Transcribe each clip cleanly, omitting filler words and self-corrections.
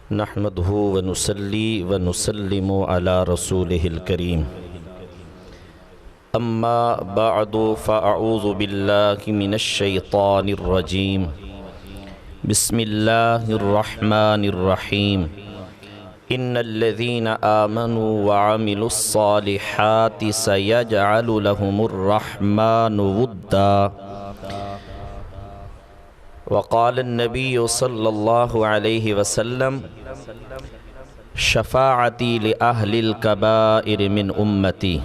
नहमदहु व नुसल्ली व नुसल्लिमु अला रसूलिहिल करीम। अम्मा बअदु फ़अऊज़ु बिल्लाहि मिनश शैतानिर रजीम। बिस्मिल्लाहिर रहमानिर रहीम। इन्नल्लज़ीना आमनू व अमिलुस्सालिहाति सयजअलु लहुमुर रहमानु वुद्दा। वक़ाल नबी सल्लल्लाहु अलैहि वसल्लम शफ़ाअती लिअहलिल कबाइर मिन उम्मती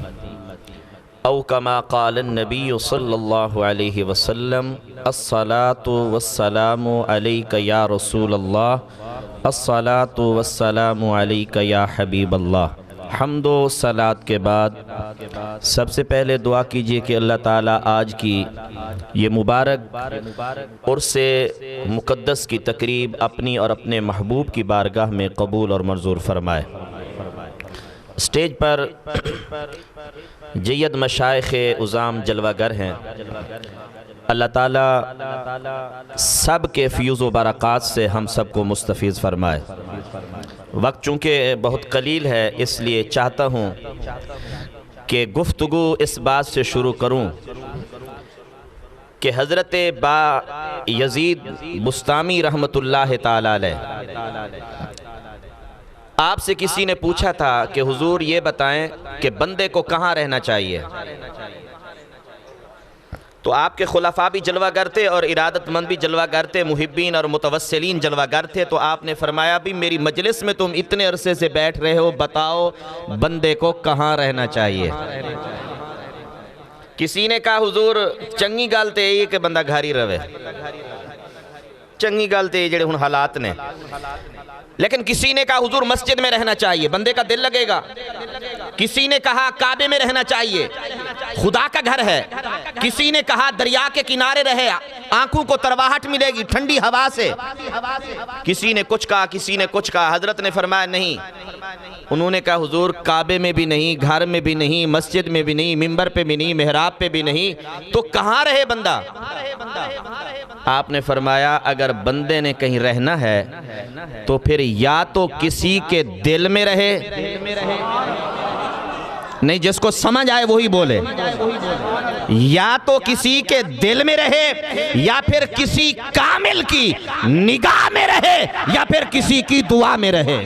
औ कमा क़ाल नबी सल्लल्लाहु अलैहि वसल्लम अस्सलातु वस्सलामु अलैका या रसूलल्लाह, अस्सलातु वस्सलामु अलैका या हबीबल्लाह। हम्दो सलात के बाद सबसे पहले दुआ कीजिए कि अल्लाह ताला आज की ये मुबारक उर्से मुक़द्दस की तकरीब अपनी और अपने महबूब की बारगाह में कबूल और मंजूर फरमाए। स्टेज पर जय्यद मशाइख़े उज़ाम जलवागर हैं। अल्लाह ताला सब के फ़यूज़ व बरक़ात से हम सबको मुस्तफ़ीज़ फरमाए। वक्त चूँकि बहुत कलील है, इसलिए चाहता हूँ कि गुफ्तगू इस बात से शुरू करूँ कि हज़रत बा यज़ीद बुस्तामी रहमतुल्लाह ताला अलैह आपसे किसी ने पूछा था कि हुजूर ये बताएं कि बंदे को कहाँ रहना चाहिए। तो आपके खुलफा भी जलवागर थे और इरादतमंद भी जलवागर थे, मुहिब्बीन और मुतवस्सिलीन जलवागर थे। तो आपने फरमाया भी मेरी मजलिस में तुम इतने अरसे से बैठ रहे हो, बताओ बंदे को कहाँ रहना चाहिए। किसी ने कहा हुजूर चंगी गल ते यही कि बंदा घर ही रहे, चंगी गल ते जेड़े हुण हालात ने। लेकिन किसी ने कहा हुजूर मस्जिद में रहना चाहिए, बंदे का दिल लगेगा। किसी ने कहा काबे में रहना चाहिए, खुदा का घर है। किसी ने कहा दरिया के किनारे रहे, आंखों को तरवाहट मिलेगी ठंडी हवा से। किसी ने कुछ कहा, किसी ने कुछ कहा। हजरत ने फरमाया नहीं। उन्होंने कहा हुजूर काबे में भी नहीं, घर में भी नहीं, मस्जिद में भी नहीं, मिंबर पे भी नहीं, मेहराब पे भी नहीं, तो कहाँ रहे बंदा। आपने फरमाया अगर बंदे ने कहीं रहना है तो फिर या तो किसी के दिल में रहे, नहीं जिसको समझ आए वही बोले, या तो किसी के दिल में रहे, या फिर किसी कामिल की निगाह में रहे, या फिर किसी की दुआ में रहे।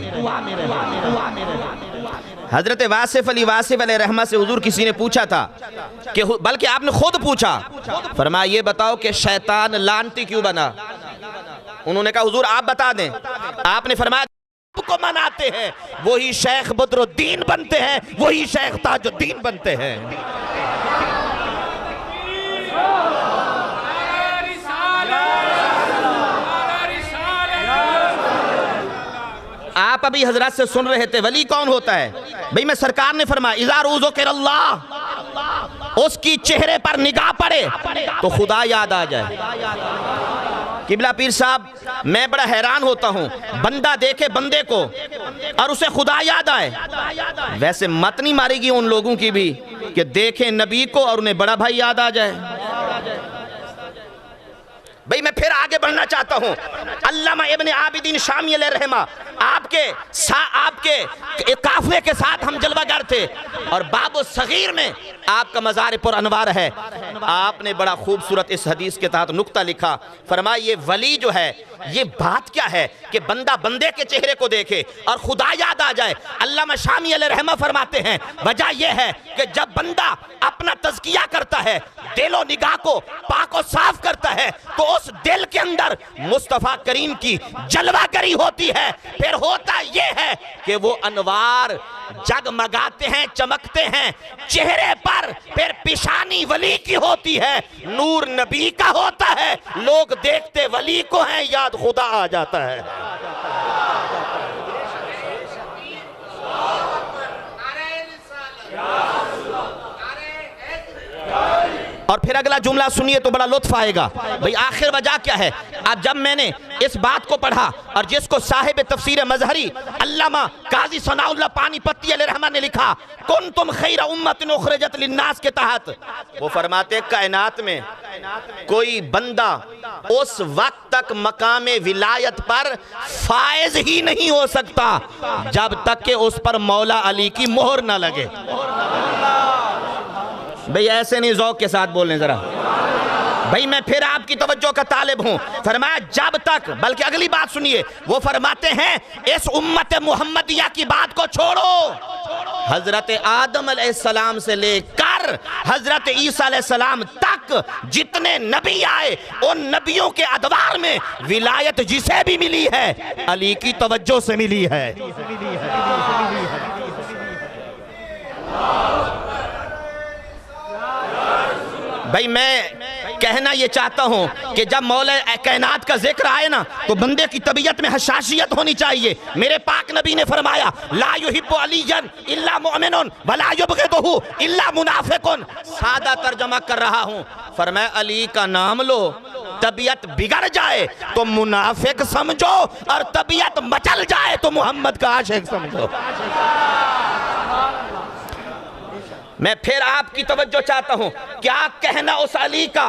हजरत वासिफ अली वासिफ अलैहि रहमा से हुजूर किसी ने पूछा था कि बल्कि आपने खुद पूछा, फरमाया ये बताओ कि शैतान लानती क्यों बना। उन्होंने कहा हुजूर आप बता दें। आपने फरमाया को मनाते हैं वही शेख बदरुद्दीन बनते हैं, वही शेख ताजुद्दीन बनते हैं। आप अभी हजरत से सुन रहे थे वली कौन होता है भाई। मैं सरकार ने फरमाया इज़ा ज़ुकिरल्लाह, उसकी चेहरे पर निगाह पड़े तो खुदा याद आ जाए। किबला पीर साहब मैं बड़ा हैरान होता हूँ, बंदा देखे बंदे को और उसे खुदा याद आए। वैसे मत नहीं मारेगी उन लोगों की भी कि देखें नबी को और उन्हें बड़ा भाई याद आ जाए। भाई मैं फिर आगे बढ़ना चाहता हूँ। अल्लामा इब्न आबिदीन शामी अलैहि रहमा आपके काफिले के साथ हम जलवागर थे और बाबू सगीर में आपका मज़ार पर अनवार है। आपने बड़ा खूबसूरत इस हदीस के तहत नुक्ता लिखा, फरमाया ये वली जो है ये बात क्या है कि बंदा बंदे के चेहरे को देखे और खुदा याद आ जाए। अल्लामा शामी अलैहि रहमा फरमाते हैं वजह यह है कि जब बंदा अपना तज़किया करता है, दिलो निगाह को पाक और साफ करता है, तो उस दिल के अंदर मुस्तफ़ा करीम की जलवागरी होती है। फिर होता यह है कि वो अनवार जगमगाते हैं, चमकते हैं चेहरे पर। फिर पिशानी वली की होती है, नूर नबी का होता है। लोग देखते वली को हैं, याद खुदा आ जाता है। और फिर अगला जुमला सुनिए तो बड़ा लुत्फ आएगा। भाई आखिर वजह क्या है? अब जब मैंने इस बात को पढ़ा और जिसको साहिब तफसीर मजहरी अल्लामा काजी सनाउल्लाह पानीपती अलैहिर्रहमा ने लिखा कुंतुम खैर उम्मतिन उखरिजत लिन्नास के तहत, वो फरमाते कायनात में कोई बंदा उस वक्त तक मकामे विलायत पर फायज ही नहीं हो सकता जब तक कि उस पर मौला अली की मोहर ना लगे। भाई ऐसे नहीं, ज़ौक़ के साथ बोलने जरा। भाई मैं फिर आपकी तवज्जो का तालिब हूं। फरमाया जब तक, बल्कि अगली बात सुनिए, वो फरमाते हैं इस उम्मत मुहम्मदिया की बात को छोड़ो, हजरत आदम अलैहिस्सलाम से लेकर हजरत ईसा अलैहिस्सलाम तक जितने नबी आए उन नबियों के अदवार में विलायत जिसे भी मिली है अली की तवज्जो से मिली है। भाई मैं कहना ये चाहता हूं कि जब मौला कायनात का जिक्र आए ना तो बंदे की तबीयत में हशाशियत होनी चाहिए। मेरे पाक नबी ने फरमाया ला युहिब्बु अलियन इल्ला मुमिनुन वला युबग़िदुहु इल्ला मुनाफिकुन। सादा तर्जमा कर रहा हूं, फरमाया अली का नाम लो, तबीयत बिगड़ जाए तो मुनाफिक समझो और तबीयत मचल जाए तो मोहम्मद का आशिक समझो। मैं फिर आपकी तवज्जो चाहता हूं, क्या कहना उस अली का,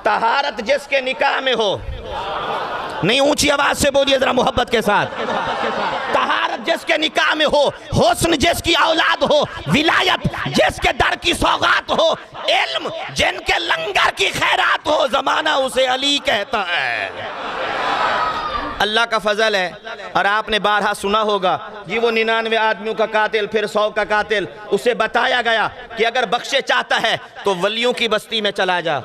तहारत जिसके निकाह में हो, नहीं ऊंची आवाज से बोलिए जरा मोहब्बत के साथ, तहारत जिसके निकाह में हो, हुस्न जिसकी औलाद हो, विलायत जिसके दर की सौगात हो, इल्म जिनके लंगर की खैरात हो, जमाना उसे अली कहता है। अल्लाह का फजल है। और आपने बारहा सुना होगा जी वो 99 आदमियों का कातिल फिर 100 का कातिल, उसे बताया गया कि अगर बख्शे चाहता है तो वलियों की बस्ती में चला जा।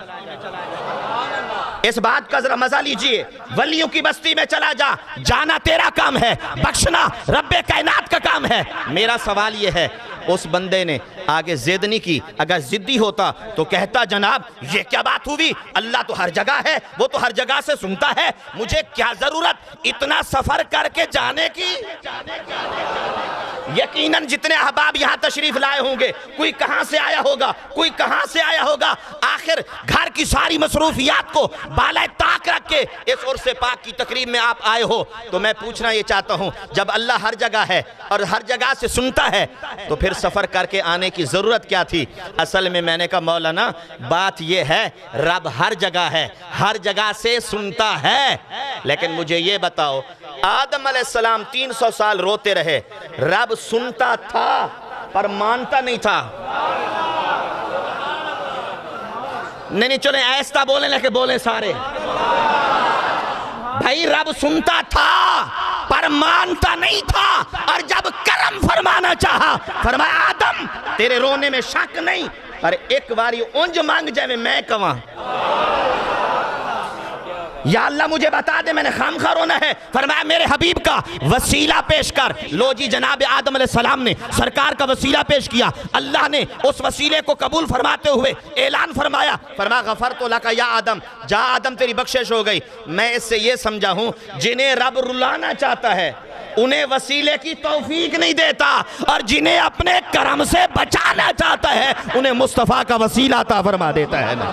इस बात का जरा मजा लीजिए, वलियों की बस्ती में चला जा, जाना तेरा काम है, बख्शना रब्बे कायनात का काम है। मेरा सवाल यह है, उस बंदे ने आगे जिद नहीं की, अगर जिद्दी होता तो कहता जनाब ये क्या बात हुई, अल्लाह तो हर जगह है, वो तो हर जगह से सुनता है, मुझे क्या जरूरत इतना सफर करके जाने की। यकीनन जितने अहबाब यहाँ तशरीफ लाए होंगे, कोई कहाँ से आया होगा, कोई कहाँ से आया होगा, आखिर घर की सारी मसरूफियात को बालाए ताक रख के इस उर्स पाक की तकरीब में आप आए हो। तो मैं पूछना ये चाहता हूँ, जब अल्लाह हर जगह है और हर जगह से सुनता है तो फिर सफर करके आने की जरूरत क्या थी। असल में मैंने कहा मौलाना बात ये है, रब हर जगह है, हर जगह से सुनता है, लेकिन मुझे ये बताओ आदम अलैहिस्सलाम 300 साल रोते रहे, रब सुनता था पर मानता नहीं था। नहीं चले ऐसा बोले लेके बोले सारे, भाई रब सुनता था पर मानता नहीं था, और जब करम फरमाना चाहा फरमाया आदम तेरे रोने में शक नहीं, पर एक बारी उंज मांग जाए मैं कवां, या अल्लाह मुझे बता दे मैंने खामखा रोना है। फरमाया मेरे हबीब का वसीला पेश कर। लो जी जनाब आदम अलैहिस्सलाम ने सरकार का वसीला पेश किया, अल्लाह ने उस वसीले को कबूल फरमाते हुए ऐलान फरमाया, फरमाया गफरतु लका या आदम, जा आदम तेरी बख्शिश हो गई। मैं इससे ये समझा हूँ जिन्हें रब रुलाना चाहता है उन्हें वसीले की तौफीक नहीं देता, और जिन्हें अपने करम से बचाना चाहता है उन्हें मुस्तफ़ा का वसीला अता फरमा देता है ना।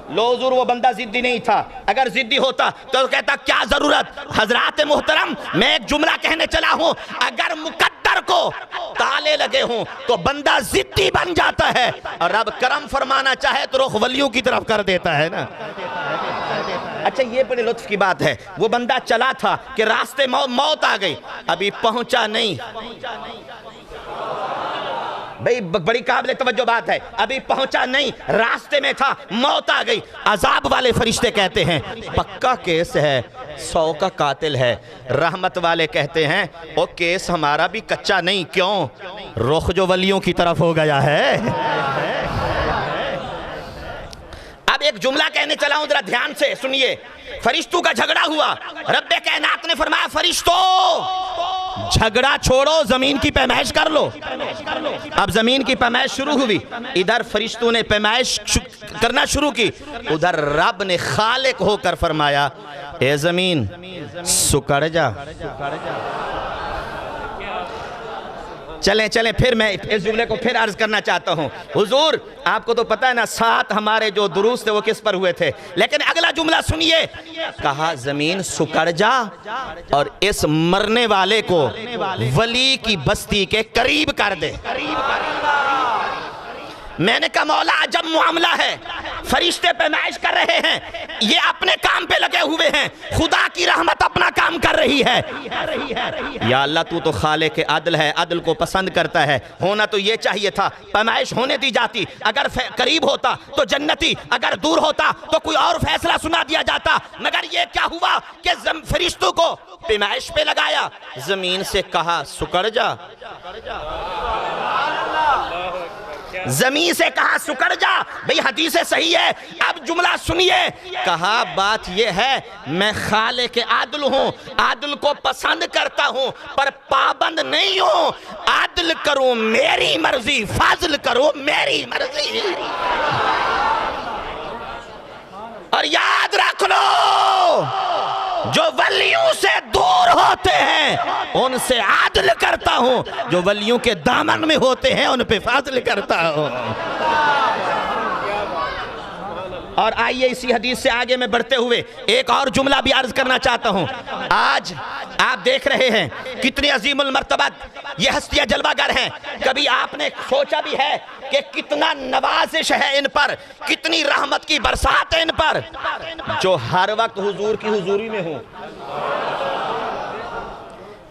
लो हुजूर वो बंदा जिद्दी नहीं था, अगर जिद्दी होता तो कहता क्या जरूरत। हजरात मोहतरम मैं एक जुमला कहने चला हूं, अगर मुकद्दर को ताले लगे हों तो बंदा जिद्दी बन जाता है, और रब करम फरमाना चाहे तो रुख वलियों की तरफ कर देता है ना। अच्छा ये बड़े लुत्फ की बात है, वो बंदा चला था कि रास्ते मौत आ गई, अभी पहुंचा नहीं, भाई बड़ी काबिल तवज्जो बात है, अभी पहुंचा नहीं, रास्ते में था, मौत आ गई। अजाब वाले फरिश्ते कहते हैं पक्का केस है, 100 का कातिल है। रहमत वाले कहते हैं वो केस हमारा भी कच्चा नहीं, क्यों, रुख जो वलियों की तरफ हो गया है। अब एक जुमला कहने चला हूं, जरा ध्यान से सुनिए। फरिश्तों का झगड़ा हुआ, रब्बे कायनात ने फरमाया फरिश्तों झगड़ा छोड़ो, जमीन की पैमाइश कर लो। अब जमीन की पैमाइश शुरू हुई, इधर फरिश्तों ने पैमाइश करना शुरू की, उधर रब ने खालिक होकर फरमाया ए जमीन सुकड़ जा। चलें चलें, फिर मैं इस जुमले को फिर अर्ज करना चाहता हूँ। हुजूर आपको तो पता है ना 7 हमारे जो दुरूस थे वो किस पर हुए थे, लेकिन अगला जुमला सुनिए। कहा जमीन सुकड़ जा और इस मरने वाले को वली की बस्ती के करीब कर दे। मैंने कहा मौला अजब मामला है, फरिश्ते पैमाइश कर रहे हैं, ये अपने काम पे लगे हुए हैं, खुदा की रहमत अपना काम कर रही है। या अल्लाह तू तो खालिक अदल है, अदल को पसंद करता है। होना तो ये चाहिए था, पैमाइश होने दी जाती, अगर करीब होता तो जन्नती, अगर दूर होता तो कोई और फैसला सुना दिया जाता। मगर ये क्या हुआ कि फरिश्तों को पैमाइश पे लगाया, जमीन से कहा सुकड़ जा, जमीन से कहा सुकड़ जा। भाई हदीस सही है। अब जुमला सुनिए। कहा बात यह है मैं खालिक आदिल हूं, आदिल को पसंद करता हूं पर पाबंद नहीं हूं। आदिल करो मेरी मर्जी, फाजिल करो मेरी मर्जी। और याद रख लो जो वलियों से दूर होते हैं उनसे आदल करता हूं, जो वलियों के दामन में होते हैं उन पे फाजिल करता हूं। और आइए इसी हदीस से आगे में बढ़ते हुए एक और जुमला भी अर्ज करना चाहता हूं। आज आप देख रहे हैं कितनी अजीमुल मर्तबत ये हस्तियां जलवागर हैं। कभी आपने सोचा भी है कि कितना नवाजिश है इन पर, कितनी रहमत की बरसात है इन पर, जो हर वक्त हुजूर की हुजूरी में हो।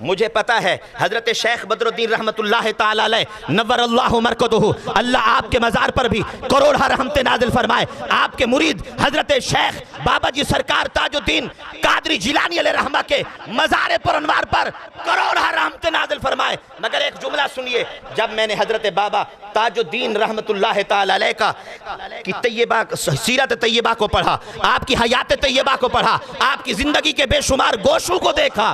मुझे पता है हजरत शेख बदरुद्दीन रहमतुल्लाह ताला अलैह नव्वरल्लाहु मरकदहु, अल्लाह आपके मज़ार पर भी करोड़ रहमतें नाज़िल फरमाए। आपके मुरीद हजरत शेख बाबा जी सरकार ताजुद्दीन कादरी जिलानी अलैहि रहमा के मज़ार पर अनवार पर करोड़ रहमतें नाज़िल फरमाए। मगर एक जुमला सुनिए, जब मैंने हजरत बाबा ताजुद्दीन रहमतुल्लाह ताला अलैह का की तैयबा सीरत तैयबा को पढ़ा, आपकी हयात तैयबा को पढ़ा, आपकी जिंदगी के बेशुमार गोशों को देखा,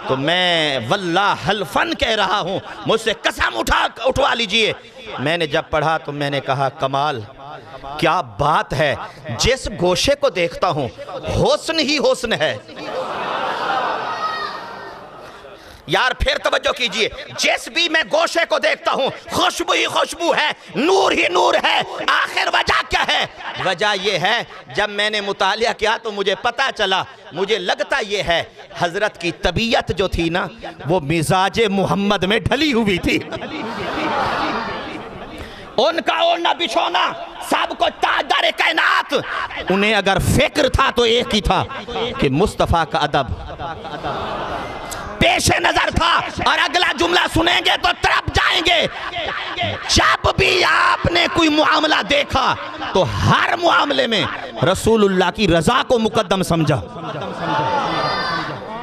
तो मैं वल्लाह हल्फन कह रहा हूं, मुझसे कसम उठवा लीजिए। मैंने जब पढ़ा तो मैंने कहा कमाल, क्या बात है, जिस गोशे को देखता हूं हुस्न ही हुस्न है। यार फिर तवज्जो कीजिए, जिस भी मैं गोशे को देखता हूं खुशबू ही खुशबू है, नूर ही नूर है। आखिर वजह क्या है? वजह यह है जब मैंने मुतालिया किया तो मुझे पता चला, मुझे लगता यह है हजरत की तबीयत जो थी ना वो मिजाज मोहम्मद में ढली हुई थी। उनका ओढ़ना बिछोना सब को ताजदार कायनात, उन्हें अगर फिक्र था तो एक ही था कि मुस्तफा का अदब पेशे नजर था। और अगला जुमला सुनेंगे तो तरफ जाएंगे। जब भी आपने कोई मामला देखा तो हर मामले में रसूलुल्लाह की रजा को मुकद्दम समझा।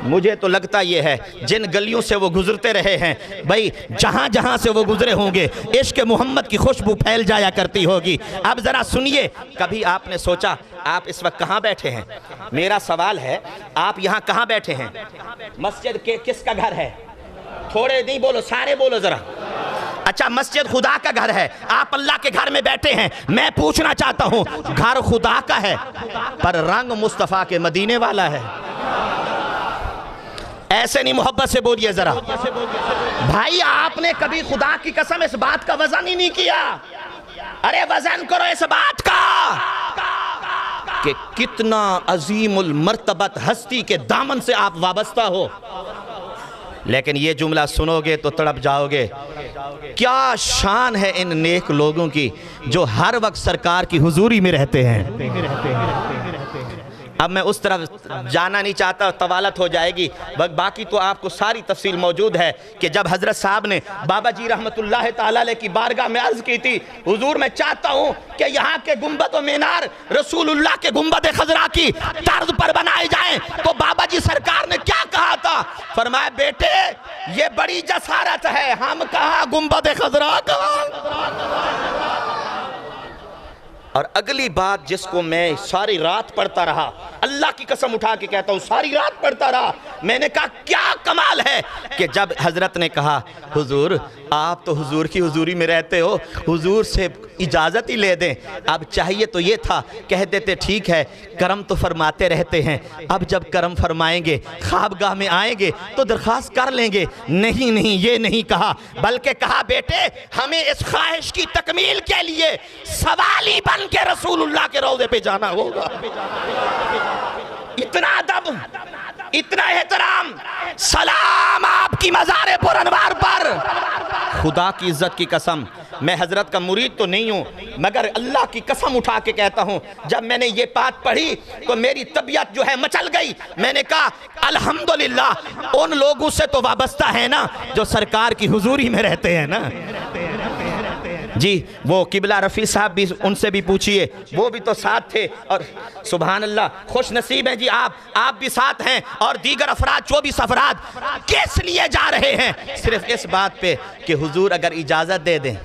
मुझे तो लगता यह है जिन गलियों से वो गुजरते रहे हैं भाई, जहां जहां से वो गुजरे होंगे इश्क मोहम्मद की खुशबू फैल जाया करती होगी। अब जरा सुनिए, कभी आपने सोचा आप इस वक्त कहां बैठे हैं? मेरा सवाल है, आप यहां कहां बैठे हैं? मस्जिद के किसका घर है? थोड़े नहीं बोलो, सारे बोलो जरा। अच्छा, मस्जिद खुदा का घर है, आप अल्लाह के घर में बैठे हैं। मैं पूछना चाहता हूं, घर खुदा का है पर रंग मुस्तफा के मदीने वाला है। ऐसे नहीं, मोहब्बत से बोलिए जरा। भाई आपने कभी खुदा की कसम इस बात का वजन ही नहीं किया। अरे वजन करो इस बात का कि कितना अजीमुल मर्तबत हस्ती के दामन से आप वाबस्ता हो। लेकिन ये जुमला सुनोगे तो तड़प जाओगे। क्या शान है इन नेक लोगों की जो हर वक्त सरकार की हुजूरी में रहते हैं। अब मैं उस तरफ जाना नहीं चाहता, तवालत हो जाएगी। बाकी तो आपको सारी तफसील मौजूद है कि जब हजरत साहब ने बाबा जी रहमतुल्लाह ताला अलैह की बारगाह में अर्ज की थी, हुजूर मैं चाहता हूं कि यहाँ के गुंबद व मीनार रसूलुल्लाह के गुंबद खजरा की तर्ज पर बनाए जाएं। तो बाबा जी सरकार ने क्या कहा था? फरमाया बेटे ये बड़ी जसारत है, हम कहा गुंबद खजरा का। और अगली बात जिसको मैं सारी रात पढ़ता रहा, अल्लाह की कसम उठा के कहता हूँ सारी रात पढ़ता रहा, मैंने कहा क्या कमाल है कि जब हजरत ने कहा हुजूर आप तो हुजूर की हुजूरी में रहते हो, हुजूर से इजाज़त ही ले दें। अब चाहिए तो ये था कह देते ठीक है करम तो फरमाते रहते हैं, अब जब करम फरमाएंगे ख्वाबगाह में आएंगे तो दरख्वास्त कर लेंगे। नहीं नहीं ये नहीं कहा, बल्कि कहा बेटे हमें इस ख्वाहिश की तकमील के लिए सवाली बन के रसूलुल्लाह के रौज़े पे जाना होगा। इतना अदब, इतना एहतराम, सलाम आपकी मज़ारे पर अनवार पर। खुदा की इज्जत की कसम मैं हजरत का मुरीद तो नहीं हूँ, मगर अल्लाह की कसम उठा के कहता हूँ जब मैंने ये बात पढ़ी तो मेरी तबीयत जो है मचल गई। मैंने कहा अल्हम्दुलिल्लाह उन लोगों से तो वाबस्ता है ना जो सरकार की हुजूरी में रहते हैं ना जी। वो किबला रफ़ी साहब भी, उनसे भी पूछिए, वो भी तो साथ थे। और सुभान अल्लाह खुश नसीब हैं जी आप भी साथ हैं। और दीगर अफराद 24 अफराद किस लिए जा रहे हैं? सिर्फ इस बात पे कि हुजूर अगर इजाज़त दे दें।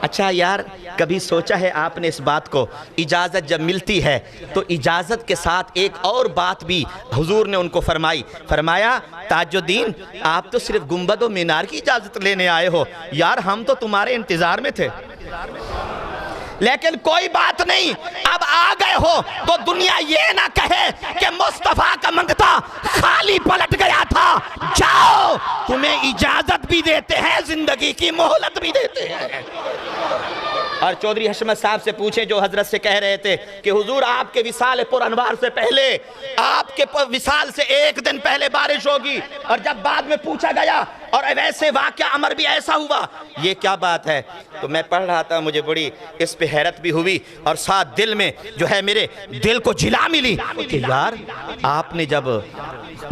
अच्छा यार कभी सोचा है आपने इस बात को? इजाज़त जब मिलती है तो इजाज़त के साथ एक और बात भी हुजूर ने उनको फरमाया ताजुद्दीन आप तो सिर्फ गुंबद और मीनार की इजाज़त लेने आए हो, यार हम तो तुम्हारे इंतज़ार में थे। लेकिन कोई बात नहीं, अब आ गए हो तो दुनिया ये ना कहे कि मुस्तफ़ा का मंगता खाली पलट गया था। जाओ तुम्हें इजाज़त भी देते हैं, जिंदगी की मोहलत भी देते हैं। और चौधरी हशमत साहब से पूछे जो हजरत से कह रहे थे कि हुजूर आपके विसाल पुर अनवार से पहले, आपके विसाल से एक दिन पहले बारिश होगी। और जब बाद में पूछा गया और वैसे वाक़या अमर भी ऐसा हुआ, ये क्या बात है? तो मैं पढ़ रहा था, मुझे बड़ी इस पे हैरत भी हुई और साथ दिल में जो है मेरे दिल को झिला मिली कि यार आपने जब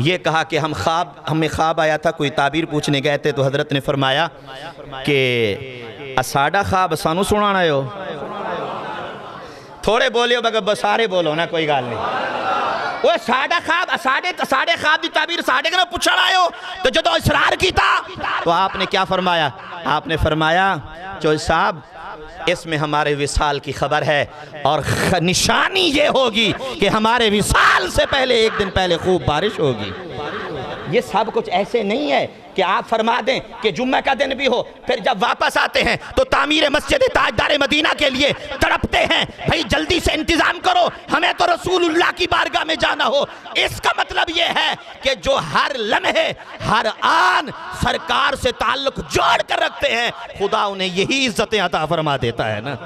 ये कहा कि हमें ख्वाब आया था, कोई ताबीर पूछने गए थे तो हजरत ने फरमाया कि साड़ा ख्वाब सानू सुनाना हो। थोड़े बोलियो मगर सारे बोलो ना, कोई गाल नहीं। वो साड़ा ख्वाब साढ़े ख्वाब की ताबीर साढ़े को पूछना आयो तो जो इसरार की था तो आपने क्या फरमाया? आपने फरमाया चौधरी साहब इसमें हमारे विसाल की खबर है और निशानी ये होगी कि हमारे विसाल से पहले एक दिन पहले खूब बारिश होगी। ये सब कुछ ऐसे नहीं है कि आप फरमा दें कि जुम्मे का दिन भी हो, फिर जब वापस आते हैं तो तामीर मस्जिद ताजदार मदीना के लिए तड़पते हैं, भाई जल्दी से इंतजाम करो, हमें तो रसूलुल्लाह की बारगाह में जाना हो। इसका मतलब ये है कि जो हर लम्हे हर आन सरकार से ताल्लुक जोड़ कर रखते हैं, खुदा उन्हें यही इज्जतें अता फरमा देता है ना।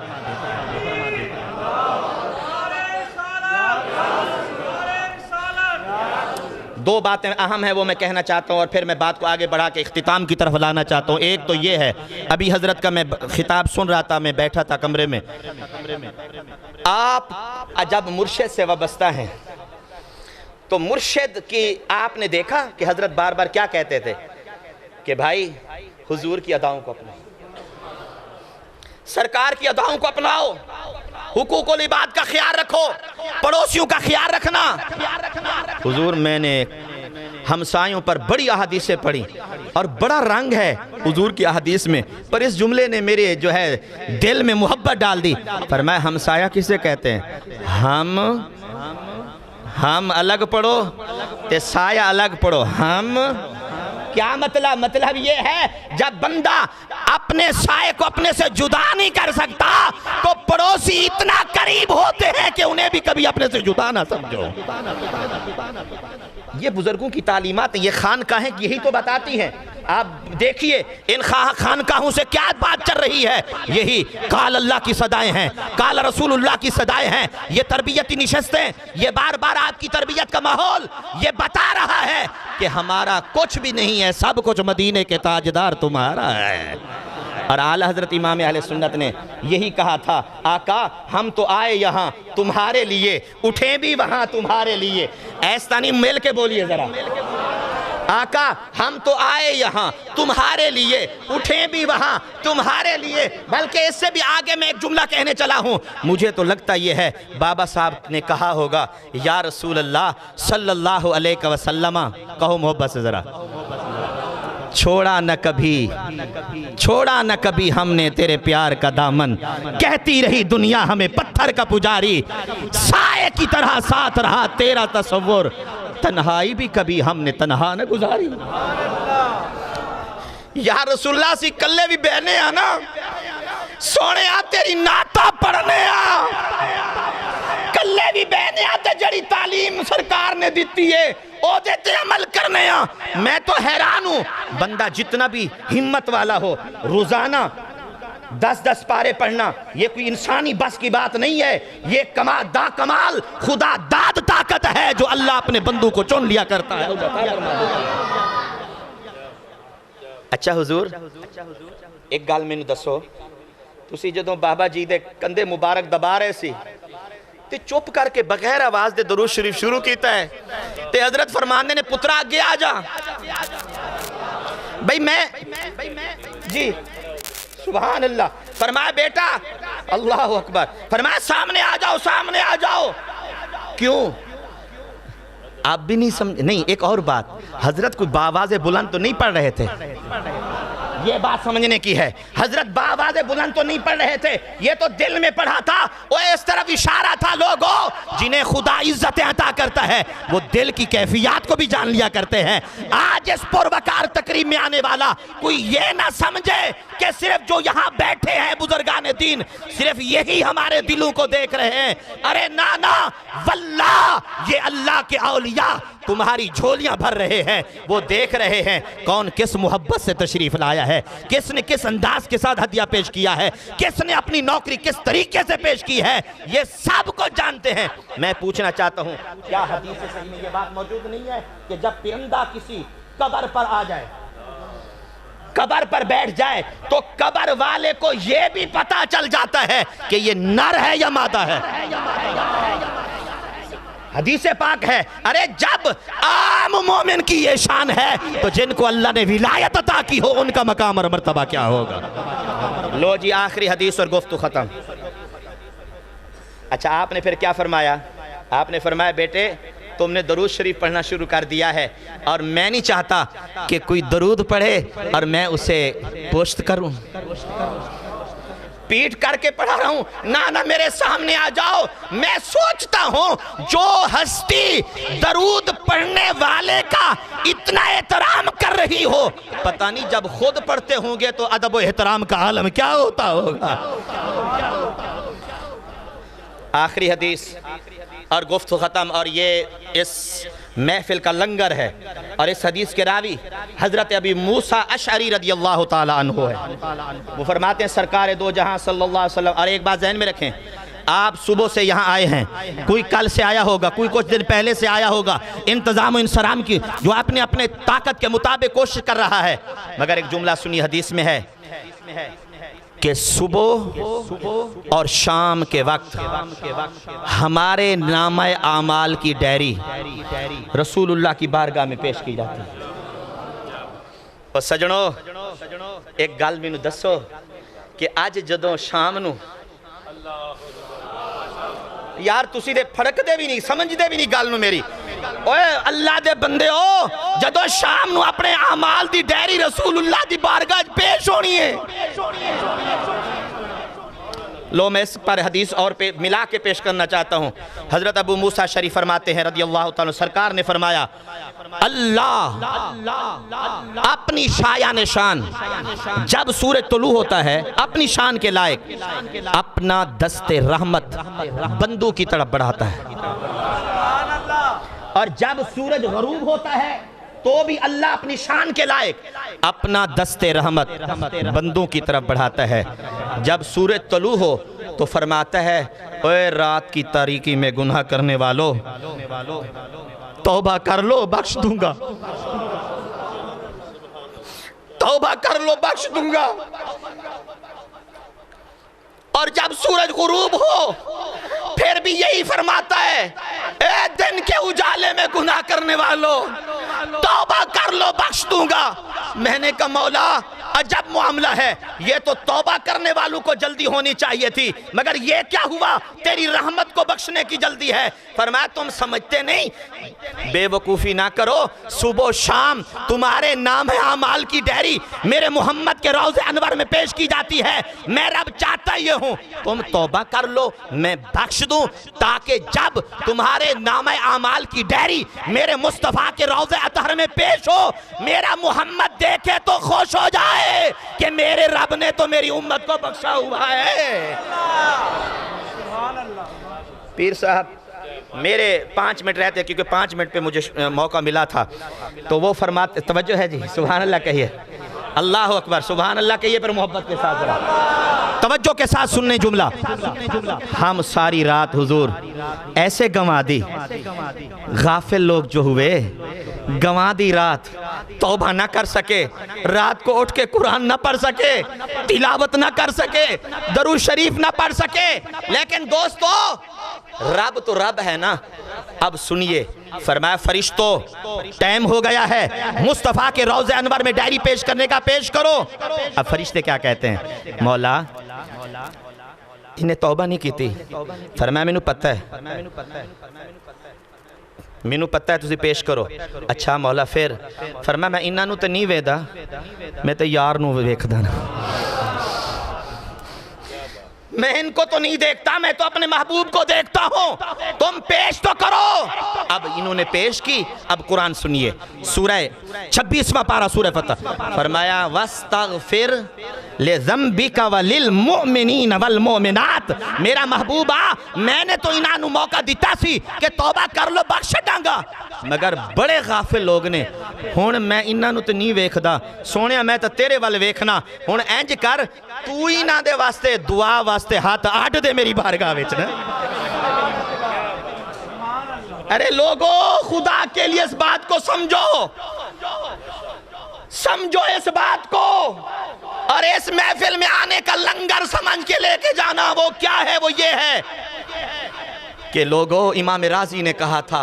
दो बातें अहम हैं वो मैं कहना चाहता हूँ और फिर मैं बात को आगे बढ़ा के इख्तिताम की तरफ लाना चाहता हूँ। एक तो ये है, अभी हजरत का मैं खिताब सुन रहा था, मैं बैठा था कमरे में। आप जब मुर्शिद से वाबस्ता हैं तो मुर्शिद की आपने देखा कि हजरत बार बार क्या कहते थे कि भाई हुजूर की अदाओं को अपनाओ, सरकार की अदाओं को अपनाओ, हुकूकुल इबाद का ख्याल रखो, पड़ोसियों का ख्याल रखना। हुजूर मैंने हमसायों पर बड़ी अहादीसें पढ़ी और बड़ा रंग है हुजूर की अहादीस में, पर इस जुमले ने मेरे जो है दिल में मोहब्बत डाल दी। फरमाया हमसाया किसे कहते हैं? हम अलग पढ़ो ते साया अलग पढ़ो। हम क्या मतलब? मतलब ये है जब बंदा अपने साये को अपने से जुदा नहीं कर सकता तो पड़ोसी इतना करीब होते हैं कि उन्हें भी कभी अपने से जुदा ना समझो। ये बुजुर्गों की तालीमात, ये खानकाहें यही तो बताती हैं। आप देखिए इन खानकाहों से क्या बात चल रही है, यही काल अल्लाह की सदाएं हैं, काल रसूलुल्लाह की सदाएं हैं। ये तरबियती निशस्तें, ये बार बार आपकी तरबियत का माहौल ये बता रहा है कि हमारा कुछ भी नहीं है, सब कुछ मदीने के ताजदार तुम्हारा है। और आला हजरत इमाम अहले सुन्नत ने यही कहा था, आका हम तो आए यहाँ तुम्हारे लिए, उठे भी वहाँ तुम्हारे लिए। ऐसा नहीं, मिल के बोलिए जरा, आका हम तो आए यहाँ तुम्हारे लिए, उठे भी वहाँ तुम्हारे लिए। बल्कि इससे भी आगे मैं एक जुमला कहने चला हूँ, मुझे तो लगता ये है बाबा साहब ने कहा होगा, या रसूल अल्लाह सल्लल्लाहु अलैहि वसल्लम, कहो मोहब्बत से ज़रा, छोड़ा न कभी हमने तेरे प्यार का दामन। कहती रही दुनिया हमें पत्थर का पुजारी, साए की तरह साथ रहा तेरा तसव्वुर। तन्हाई भी कभी हमने तन्हा न गुजारी। या रसूलुल्लाह सी कल्ले भी बहने आ ना सोने आ तेरी नाता पढ़ने आ, कल्ले भी बहने आ ते जड़ी तालीम सरकार ने दी है ओ देते अमल करने आ। मैं तो हैरान हूं, बंदा जितना भी हिम्मत वाला हो रोजाना 10-10 पारे पढ़ना ये कोई इंसानी बस की बात नहीं है। ये कमाल खुदा दाद ताकत है जो अल्लाह अपने बंदू को चुन लिया करता है। अच्छा हुजूर एक गल मैनू दसो, तुसी जदों बाबा जी दे कंधे मुबारक दबा रहे सी ते चुप करके बगैर आवाज दे दरूद शरीफ शुरू कीता है ते हजरत फरमाने ने पुत्रा आगे आ जा। भाई मैं जी सुभान अल्लाह फरमाया बेटा अल्लाह अकबर, फरमाया सामने आ जाओ। क्यों आप भी नहीं समझ? नहीं, एक और बात, हजरत कोई बावाज़े बुलंद तो नहीं पढ़ रहे थे, ये बात समझने की है। हजरत बावाज़े बुलंद तो नहीं पढ़ रहे थे, ये तो दिल में पढ़ा था। वो इस तरफ इशारा था, लोगों जिन्हें खुदा इज्जतें अता करता है वो दिल की कैफियत को भी जान लिया करते हैं। आज इस पुरवकार तकरीब में आने वाला कोई ये ना समझे कि सिर्फ जो यहाँ बैठे हैं बुजुर्गान दीन सिर्फ यही हमारे दिलों को देख रहे हैं। अरे ना वल्लाह ये अल्लाह के औलिया तुम्हारी झोलियां भर रहे हैं, वो देख रहे हैं कौन किस मोहब्बत से तशरीफ लाया है, किसने किस अंदाज के साथ हदिया पेश किया है, किसने अपनी नौकरी किस तरीके से पेश की है, ये सब को जानते हैं। मैं पूछना चाहता हूं क्या हदीस सही में ये बात मौजूद नहीं है कि जब परिंदा किसी कब्र पर आ जाए, कब्र पर बैठ जाए तो कब्र वाले को यह भी पता चल जाता है कि ये नर है या मादा है? हदीस पाक है। अरे जब आम मोमिन की ये शान है तो जिनको अल्लाह ने विलायत अता की हो उनका मकाम और मर्तबा क्या होगा। लो जी आखिरी हदीस और गुफ्तगू खत्म। अच्छा आपने फिर क्या फरमाया? आपने फरमाया बेटे तुमने दरूद शरीफ पढ़ना शुरू कर दिया है और मैं नहीं चाहता कि कोई दरूद पढ़े और मैं उसे पोस्ट करूं, पीट करके पढ़ा रहा हूं। ना मेरे सामने आ जाओ। मैं सोचता हूं जो हस्ती दरूद पढ़ने वाले का इतना एहतराम कर रही हो, पता नहीं जब खुद पढ़ते होंगे तो अदब और एहतराम का आलम क्या होता होगा। आखिरी हदीस और गुफ्तगू खत्म। और ये इस महफिल का लंगर है और इस हदीस के रावी हजरत अबी मूसा अशअरी रदियल्लाहु ताला अन्हु है। वो फरमाते हैं सरकार दो जहां सल्लल्लाहु अलैहि वसल्लम। और एक बात ज़हन में रखें, आप सुबह से यहाँ आए हैं, कोई कल से आया होगा, कोई कुछ दिन पहले से आया होगा, इंतजाम इंसराम की जो आपने अपने ताकत के मुताबिक कोशिश कर रहा है। मगर एक जुमला सुनिए हदीस में है कि सुबह और शाम के वक्त हमारे नामे आमाल की डायरी रसूलुल्लाह की बारगाह में पेश की जाती है। और सजनों एक गल मैनू दसो कि अज जदों शाम नू यार तुसी दे फड़कदे भी नहीं, समझदे भी नहीं गल नू मेरी। ओए अल्लाह दे बंदे हो, जदों शाम नू अपने आमाल दी डायरी रसूलुल्लाह दी बारगाह पेश होनी है। लो मैं इस पर हदीस और पे मिला के पेश करना चाहता हूँ। हजरत अबू मूसा शरीफ फरमाते हैं रदियल्लाहु ताला, सरकार ने फरमाया अल्लाह अपनी शायान शान जब सूरज तुलू होता है अपनी शान के लायक अपना दस्ते रहमत बंदू की तरफ बढ़ाता है, और जब सूरज गरूब होता है तो भी अल्लाह अपनी शान के लायक अपना दस्ते रहमत बंदों की तरफ बढ़ाता है। जब सूरज तलू हो तो फरमाता है ओए रात की तारीकी में गुनाह करने वालों तौबा कर लो बख्श दूंगा, तौबा कर लो बख्श दूंगा। और जब सूरज गुरूब हो फिर भी यही फरमाता है ए दिन दिन के उजाले में गुनाह करने वालों, तौबा कर लो बख्श दूंगा। मैंने कहा मौला अजब मामला है, ये तो तौबा करने वालों को जल्दी होनी चाहिए थी, मगर ये क्या हुआ, तेरी रहमत को बख्शने की जल्दी है। फरमाया तुम समझते नहीं, बेवकूफ़ी ना करो, सुबह शाम तुम्हारे नाम है आमाल की डायरी मेरे मोहम्मद के रोज़े अनवर में पेश की जाती है। मैं रब चाहता ये हूँ तुम तौबा कर लो, मैं बख्श दूँ, ताकि जब तुम्हारे नाम आमाल की डायरी मेरे मुस्तफ़ा के रोज़े अतहर में पेश हो, मेरा मोहम्मद देखे तो खुश हो जाए कि मेरे रब ने तो मेरी उम्मत को बख्शा हुआ है। पीर साहब मेरे 5 मिनट रहते, क्योंकि 5 मिनट पे मुझे मौका मिला था, तो वो फरमाते, तवज्जो है जी, सुभान अल्लाह कहिए, अल्लाह अकबर, सुभान अल्लाह कहिए, पर मोहब्बत के साथ जरा तवज्जो के साथ सुनने जुमला। हम सारी रात हुजूर ऐसे गंवा दी, गाफिल लोग जो हुए गंवा दी रात, तौबा ना कर सके, रात को उठ के कुरान ना पढ़ सके, तिलावत ना कर सके, दरूद शरीफ ना पढ़ सके। लेकिन दोस्तों रब तो रब है ना। अब सुनिए, फरमाया फरिश्तों टाइम हो गया है, मुस्तफ़ा के रोज़े अनवर में डायरी पेश करने का, पेश करो। अब फरिश्ते क्या कहते हैं, मौला इन्हें तौबा नहीं की थी। फरमाया मैनू पता है, मैनू पता है, तुसी पेश करो। अच्छा मौला फिर? फरमाया मैं इन्हां नू तो नहीं वेदा, मैं तो यार नू वेखदा ना, मैं इनको तो नहीं देखता, मैं तो अपने महबूब को देखता हूँ, तुम पेश तो करो। अब इन्होंने पेश की। अब कुरान सुनिए, सूरह 26वां पारा सूरह फतह, फरमाया वस्तगफिर लिज़म्बिका वलिल मुमिनीन वल मुमिनात। मेरा महबूबा मैंने तो इन्हां नू मौका दिता सी कि तौबा कर लो, बख्श डांगा, मगर बड़े गाफिल लोग ने। हुण मैं इन्हां नू तो नहीं वेखदा, सोहणिया मैं तो तेरे वल वेखना। हुण इंज कर, तू इन्हां दे वास्ते दुआ वास्ते हाथ आड़ दे मेरी बारगाह विच ना। अरे लोगों, खुदा के लिए इस बात को समझो, समझो इस बात को, और इस महफिल में आने का लंगर समझ के लेके जाना। वो क्या है, वो ये है कि लोगों, इमाम राजी ने कहा था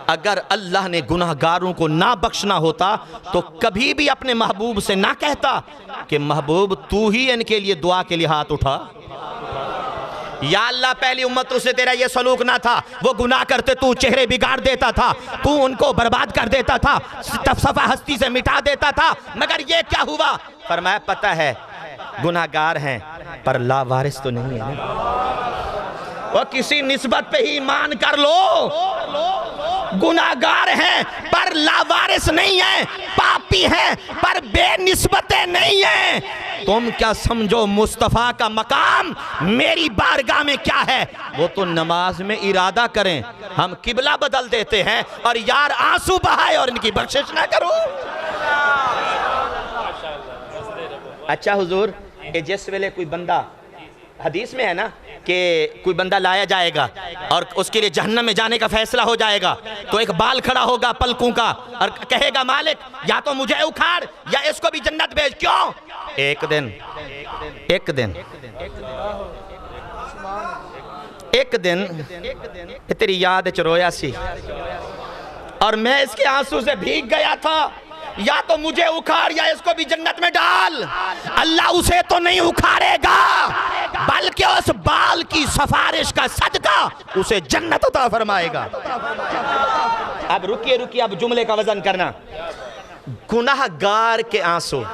अगर अल्लाह ने गुनाहगारों को ना बख्शना होता तो कभी भी अपने महबूब से ना कहता कि महबूब तू ही इनके लिए दुआ के लिए हाथ उठा। या अल्लाह पहली उम्मतों से तेरा ये सलूक ना था, वो गुनाह करते तू चेहरे बिगाड़ देता था, तू उनको बर्बाद कर देता था, सफा हस्ती से मिटा देता था, मगर ये क्या हुआ? फरमाया पता है गुनाहगार हैं पर लावारिस तो नहीं है ना। वो किसी निस्बत पे ही ईमान कर लो, गुनाहगार हैं पर लावारिस नहीं है, पापी हैं पर बेनिस्बतें नहीं है। तुम क्या समझो मुस्तफ़ा का मकाम मेरी बारगाह में क्या है? वो तो नमाज में इरादा करें, हम किबला बदल देते हैं और यार आंसू बहाए और इनकी बख्शिश ना करो। अच्छा हुजूर, जिस वेले कोई बंदा, हदीस में है ना कि कोई बंदा लाया जाएगा और उसके लिए जहन्नम में जाने का फैसला हो जाएगा, तो एक बाल खड़ा होगा पलकों का और कहेगा मालिक या तो मुझे उखाड़ या इसको भी जन्नत भेज। क्यों? एक दिन तेरी याद च रोया सी और मैं इसके आंसू से भीग गया था, या तो मुझे उखाड़ या इसको भी जन्नत में डाल। अल्लाह उसे तो नहीं उखाड़ेगा, बल्कि उस बाल की सिफारिश का सदका उसे जन्नत अता फरमाएगा। अब रुकिए, अब जुमले का वजन करना। गुनाहगार के आंसू,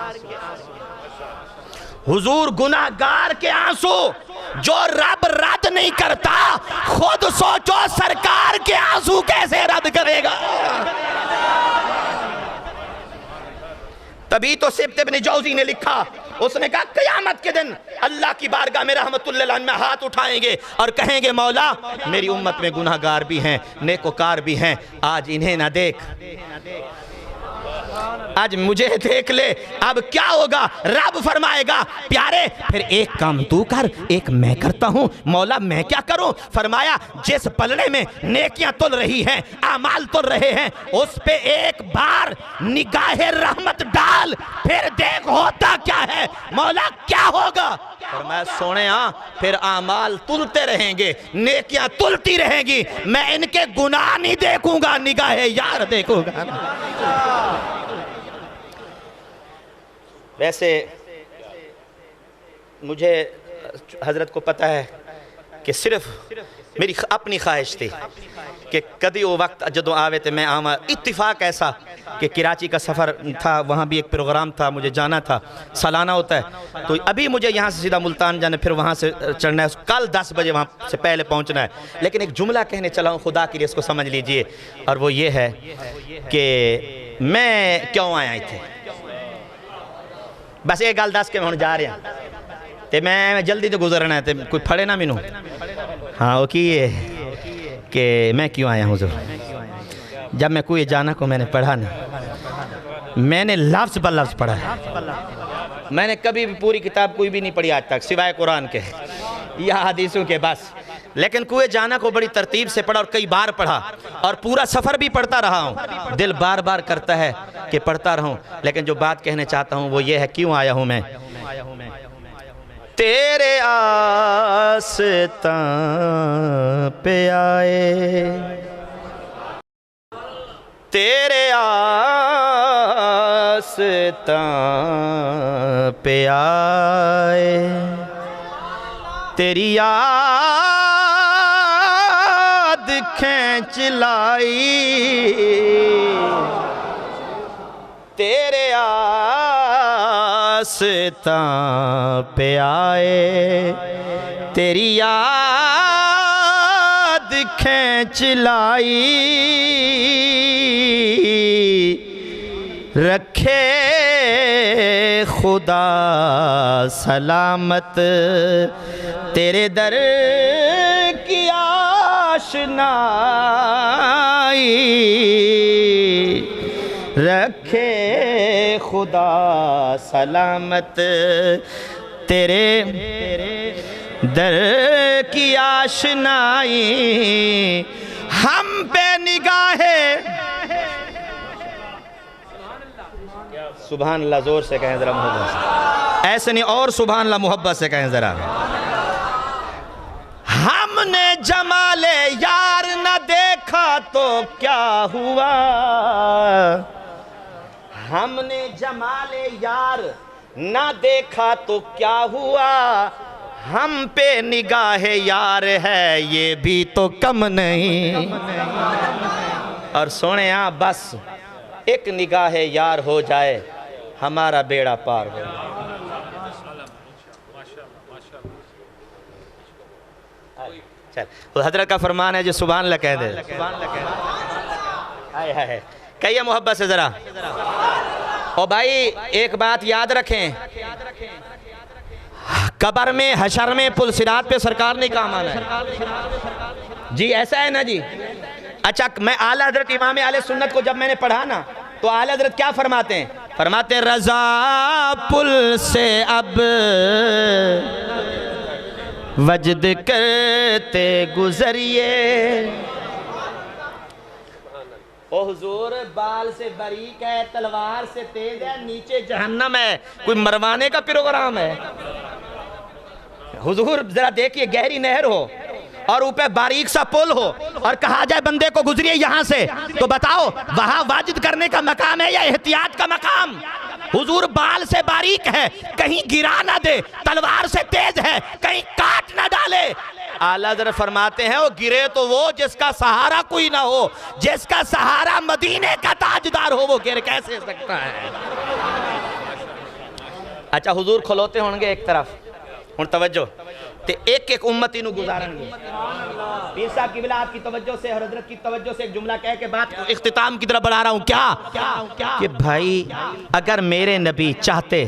हुजूर गुनाहगार के आंसू जो रब रद्द नहीं करता, खुद सोचो सरकार के आंसू कैसे रद्द करेगा। तभी तो सिब्त इब्न जौज़ी ने लिखा, उसने कहा क़यामत के दिन अल्लाह की बारगाह में रहमतुल्लिल अलैहि में हाथ उठाएंगे और कहेंगे मौला मेरी उम्मत में गुनाहगार भी हैं, नेकोकार भी हैं, आज इन्हें ना देख, आज मुझे देख ले। अब क्या होगा? रब फरमाएगा प्यारे फिर एक काम तू कर, एक मैं करता हूँ। मौला मैं क्या करूँ? फरमाया जिस पलड़े में नेकियां तुल रही हैं, आमाल तुल रहे हैं, उस पे एक बार निगाहे रहमत डाल, फिर देख होता क्या है। मौला क्या होगा? फरमाया सोने फिर आमाल तुलते रहेंगे, नेकियां तुलती रहेंगी, मैं इनके गुनाह नहीं देखूंगा, निगाहे यार देखूंगा। वैसे मुझे हजरत को पता है कि सिर्फ मेरी अपनी ख्वाहिश थी कि कभी वो वक्त जदों आवे तो मैं आवा। इत्तिफाक ऐसा कि कराची का सफ़र था, वहाँ भी एक प्रोग्राम था, मुझे जाना था, सालाना होता है। तो अभी मुझे यहाँ से सीधा मुल्तान जाना, फिर वहाँ से चढ़ना है, कल 10 बजे वहाँ से पहले पहुँचना है। लेकिन एक जुमला कहने चला हूँ, खुदा के लिए इसको समझ लीजिए, और वो ये है कि मैं क्यों आया थे। बस एक गल दस के हम जा रहे हैं तो मैं जल्दी तो गुजरना है, तो कोई फड़े ना मैनू। हाँ वो की है कि मैं क्यों आया हूँ। जब मैं कोई जाना को मैंने पढ़ा नहीं, मैंने लफ्ज़ ब लफ्ज़ पढ़ा है। मैंने कभी भी पूरी किताब कोई भी नहीं पढ़ी आज तक सिवाय कुरान के या हदीसों के बस। लेकिन कुएं जाना को बड़ी तरतीब से पढ़ा और कई बार पढ़ा, और पूरा सफ़र भी पढ़ता रहा हूँ। दिल बार बार करता है कि पढ़ता रहूँ, लेकिन जो बात कहने चाहता हूँ वो ये है, क्यों आया हूँ मैं। तेरे आस्तां पे आए, तेरे आस्तां पे आए, तेरी याद खींच लाई, तेरे आस्तां पे आए, तेरी याद खींच लाई, रखे खुदा सलामत तेरे दर की आशनाई, रखे खुदा सलामत तेरे दर की आशनाई, हम पे निगाहे। सुभान अल्लाह, जोर से कहें जरा, मोहब्बत से। ऐसे नहीं, और सुभान अल्लाह मोहब्बत से कहें जरा। हमने जमाले यार न देखा तो क्या हुआ, हमने जमाले यार न देखा तो क्या हुआ, हम पे निगाहे यार है ये भी तो कम नहीं। और सोने बस एक निगाह यार हो जाए, हमारा बेड़ा पार हो। चल, तो हजरत का फरमान है जो सुभान अल्लाह कह दे। हाय हाय, कहिए मोहब्बत से जरा। और भाई एक बात याद रखें, कब्र में, हशर में, पुल सिरात पे सरकार ने कहा माना है जी। ऐसा है ना जी। अच्छा, मैं आला हजरत इमाम आले सुन्नत को जब मैंने पढ़ा ना, तो आला हजरत क्या फरमाते हैं? फरमाते हैं रजा पुल से अब वजद करते गुजरिए। ओ हुजूर, बाल से बारीक है, तलवार से तेज है, नीचे जहन्नम है, कोई मरवाने का प्रोग्राम है? हुजूर जरा देखिए, गहरी नहर हो और ऊपर बारीक सा पुल हो और कहा जाए बंदे को गुजरिए यहाँ से, तो बताओ वहां वाजिद करने का मकाम है या एहतियात का मकाम? हुजूर बाल से बारीक है, कहीं गिरा ना दे, तलवार से तेज है, कहीं काट ना डाले। आला हज़रत फरमाते हैं वो गिरे तो वो जिसका सहारा कोई ना हो, जिसका सहारा मदीने का ताजदार हो, वो गिर कैसे सकता है? अच्छा, हुजूर खलोते होंगे एक तरफ, हुण तवज्जो, ते एक एक उम्मती नु गुजारेंगे। पीर साहब की बिला आपकी तवज्जो से और हजरत की तवज्जो से एक जुमला कह के बात को इख्तिताम की तरफ बढ़ा रहा हूँ। क्या कि भाई अगर मेरे नबी चाहते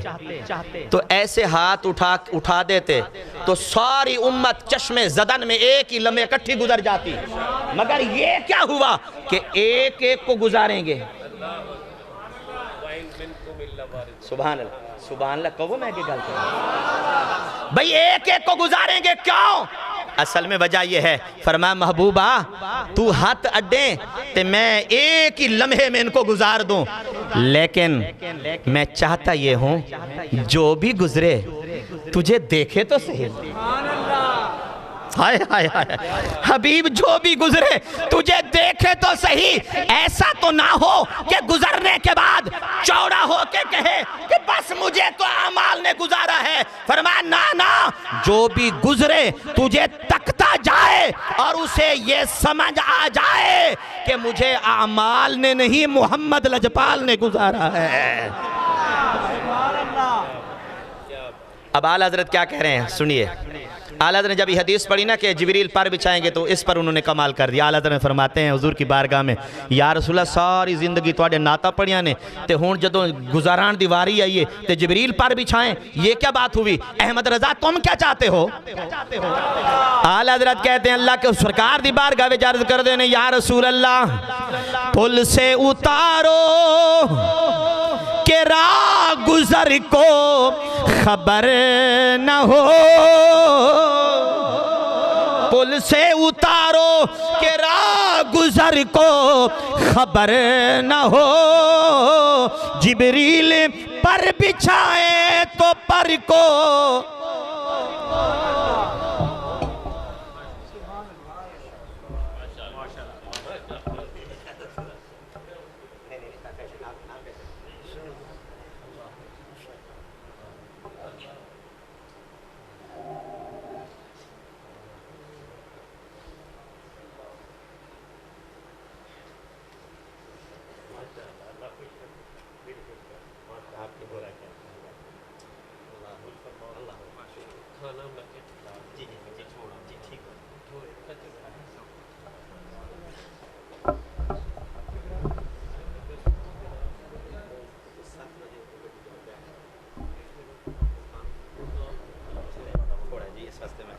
तो ऐसे हाथ उठा देते तो सारी उम्मत चश्मे जदन में एक ही लम्हे इकट्ठी गुजर जाती। मगर ये क्या हुआ कि एक एक को गुजारेंगे। सुभान अल्लाह, सुभान अल्लाह कहो मैं गल कर भाई एक एक को गुजारेंगे क्यों? असल में वजह यह है, फरमाया महबूबा तू हाथ अड्डे ते मैं एक ही लम्हे में इनको गुजार दूं, लेकिन मैं चाहता ये हूं जो भी गुजरे तुझे देखे तो सही। हाय हाय हाय हबीब, जो भी गुजरे तुझे देखे तो सही, ऐसा तो ना हो कि गुजरने के बाद चौड़ा हो के कहे कि बस मुझे तो अमाल ने गुजारा है। फरमाया ना ना, जो भी गुजरे तुझे तकता जाए और उसे ये समझ आ जाए कि मुझे अमाल ने नहीं मोहम्मद लजपाल ने गुजारा है। अब आला हज़रत क्या कह रहे हैं सुनिए। आला हज़रत ने जब ये हदीस पढ़ी ना कि जिब्रील पर बिछाएंगे, तो इस पर उन्होंने कमाल कर दिया। आला हज़रत ने फरमाते हैं हुजूर की बारगाह में, या रसूलल्लाह सारी जिंदगी तुहाडे नाता पढ़िया ने ते हुण जदों गुजारान दी वारी आई है ते जिब्रील पर बिछाएं, ये क्या बात हुई? अहमद रजा तुम क्या चाहते हो? आला हज़रत कहते हैं अल्लाह के सरकार दी बारगाह में अर्ज़ कर देने, या रसूल अल्लाह पुल से उतारो के राह गुजर को खबर न हो, पुल से उतारो के राह गुजर को खबर न हो, जिब्रील पर बिछाए तो पर को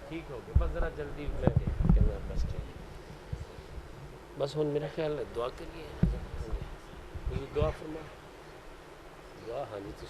ठीक हो गया, बस ज़रा जल्दी मैं कहना बस ठीक, बस हुन मेरा ख्याल है दुआ के लिए दुआ फरमा दुआ। हाँ जी तुम